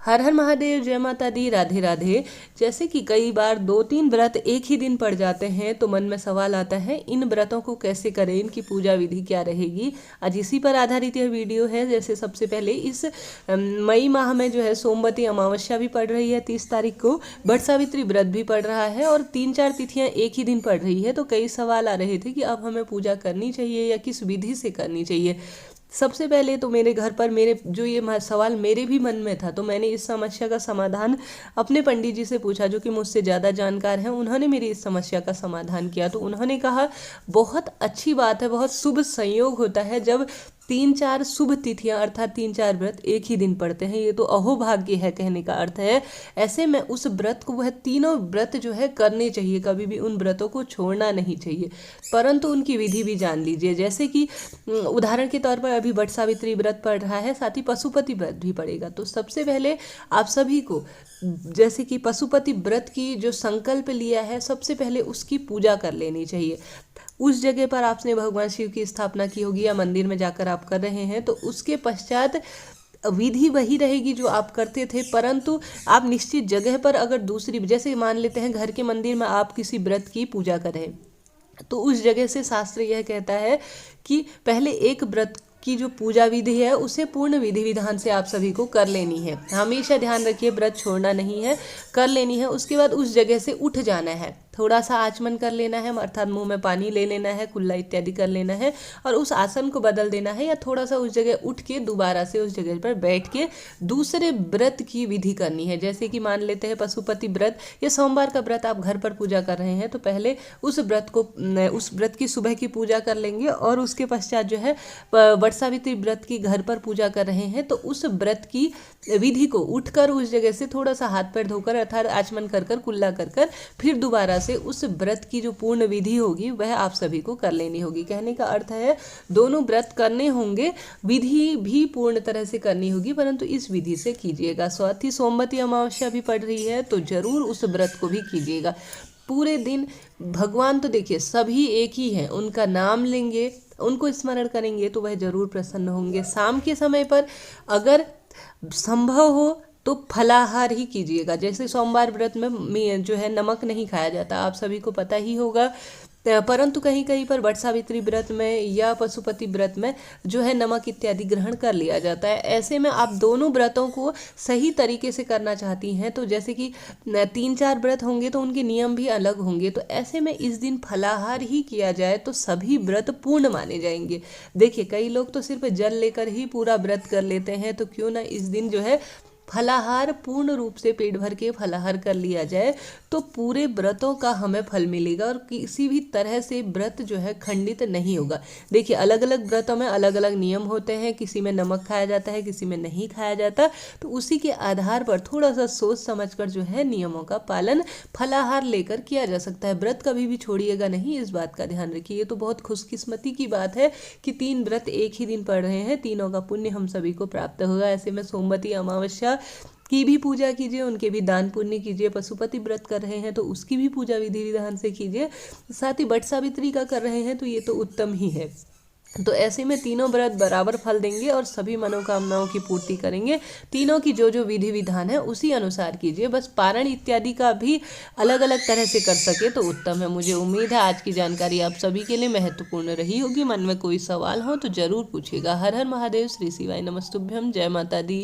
हर हर महादेव, जय माता दी, राधे राधे। जैसे कि कई बार 2-3 व्रत एक ही दिन पड़ जाते हैं तो मन में सवाल आता है इन व्रतों को कैसे करें, इनकी पूजा विधि क्या रहेगी। आज इसी पर आधारित यह वीडियो है। जैसे सबसे पहले इस मई माह में जो है सोमवती अमावस्या भी पड़ रही है 30 तारीख को, वट सावित्री व्रत भी पड़ रहा है और 3-4 तिथियां एक ही दिन पड़ रही है। तो कई सवाल आ रहे थे कि अब हमें पूजा करनी चाहिए या किस विधि से करनी चाहिए। सबसे पहले तो मेरे घर पर ये सवाल मेरे भी मन में था, तो मैंने इस समस्या का समाधान अपने पंडित जी से पूछा जो कि मुझसे ज़्यादा जानकार हैं। उन्होंने मेरी इस समस्या का समाधान किया। तो उन्होंने कहा बहुत अच्छी बात है, बहुत शुभ संयोग होता है जब 3-4 शुभ तिथियां अर्थात 3-4 व्रत एक ही दिन पड़ते हैं। ये तो अहोभाग्य है कहने का अर्थ है। ऐसे में उस व्रत को, वह तीनों व्रत जो है करने चाहिए, कभी भी उन व्रतों को छोड़ना नहीं चाहिए, परंतु उनकी विधि भी जान लीजिए। जैसे कि उदाहरण के तौर पर अभी वट सावित्री व्रत पड़ रहा है, साथ ही पशुपति व्रत भी पड़ेगा। तो सबसे पहले आप सभी को, जैसे कि पशुपति व्रत की जो संकल्प लिया है, सबसे पहले उसकी पूजा कर लेनी चाहिए। उस जगह पर आपने भगवान शिव की स्थापना की होगी या मंदिर में जाकर आप कर रहे हैं, तो उसके पश्चात विधि वही रहेगी जो आप करते थे, परंतु आप निश्चित जगह पर अगर दूसरी, जैसे मान लेते हैं घर के मंदिर में आप किसी व्रत की पूजा करें, तो उस जगह से शास्त्र यह कहता है कि पहले एक व्रत की जो पूजा विधि है उसे पूर्ण विधि विधान से आप सभी को कर लेनी है। हमेशा ध्यान रखिए, व्रत छोड़ना नहीं है, कर लेनी है। उसके बाद उस जगह से उठ जाना है, थोड़ा सा आचमन कर लेना है, अर्थात मुंह में पानी ले लेना है, कुल्ला इत्यादि कर लेना है और उस आसन को बदल देना है, या थोड़ा सा उस जगह उठ के दोबारा से उस जगह पर बैठ के दूसरे व्रत की विधि करनी है। जैसे कि मान लेते हैं पशुपति व्रत या सोमवार का व्रत आप घर पर पूजा कर रहे हैं, तो पहले उस व्रत की सुबह की पूजा कर लेंगे और उसके पश्चात जो है वट सावित्री व्रत की घर पर पूजा कर रहे हैं, तो उस व्रत की विधि को उठकर उस जगह से थोड़ा सा हाथ पैर धोकर अर्थात आचमन कर कर कुल्ला कर कर फिर दोबारा से उस व्रत की जो पूर्ण विधि होगी वह आप सभी को कर लेनी होगी। कहने का अर्थ है दोनों व्रत करने होंगे, विधि भी पूर्ण तरह से करनी होगी, परंतु इस विधि से कीजिएगा। साथ ही सोमवती अमावस्या भी पड़ रही है तो जरूर उस व्रत को भी कीजिएगा। पूरे दिन भगवान तो देखिए सभी एक ही हैं, उनका नाम लेंगे, उनको स्मरण करेंगे तो वह जरूर प्रसन्न होंगे। शाम के समय पर अगर संभव हो तो फलाहार ही कीजिएगा। जैसे सोमवार व्रत में जो है नमक नहीं खाया जाता, आप सभी को पता ही होगा, परंतु कहीं कहीं पर वट सावित्री व्रत में या पशुपति व्रत में जो है नमक इत्यादि ग्रहण कर लिया जाता है। ऐसे में आप दोनों व्रतों को सही तरीके से करना चाहती हैं, तो जैसे कि 3-4 व्रत होंगे तो उनके नियम भी अलग होंगे, तो ऐसे में इस दिन फलाहार ही किया जाए तो सभी व्रत पूर्ण माने जाएंगे। देखिए कई लोग तो सिर्फ जल लेकर ही पूरा व्रत कर लेते हैं, तो क्यों ना इस दिन जो है फलाहार पूर्ण रूप से पेट भर के फलाहार कर लिया जाए, तो पूरे व्रतों का हमें फल मिलेगा और किसी भी तरह से व्रत जो है खंडित नहीं होगा। देखिए अलग अलग व्रतों में अलग अलग नियम होते हैं, किसी में नमक खाया जाता है, किसी में नहीं खाया जाता, तो उसी के आधार पर थोड़ा सा सोच समझकर जो है नियमों का पालन फलाहार लेकर किया जा सकता है। व्रत कभी भी छोड़िएगा नहीं, इस बात का ध्यान रखिए। ये तो बहुत खुशकिस्मती की बात है कि 3 व्रत एक ही दिन पड़ रहे हैं, तीनों का पुण्य हम सभी को प्राप्त होगा। ऐसे में सोमवती अमावस्या की भी पूजा कीजिए, उनके भी दान पुण्य कीजिए। पशुपति व्रत कर रहे हैं तो उसकी भी पूजा विधि विधान से कीजिए। साथ ही वट सावित्री का कर रहे हैं तो ये तो उत्तम ही है। तो ऐसे में तीनों व्रत बराबर फल देंगे और सभी मनोकामनाओं की पूर्ति करेंगे। तीनों की जो जो विधि विधान है उसी अनुसार कीजिए। बस पारण इत्यादि का भी अलग अलग तरह से कर सके तो उत्तम है। मुझे उम्मीद है आज की जानकारी आप सभी के लिए महत्वपूर्ण रही होगी। मन में कोई सवाल हो तो जरूर पूछिएगा। हर हर महादेव, श्री शिवाय नमस्तुभ्यम, जय माता दी।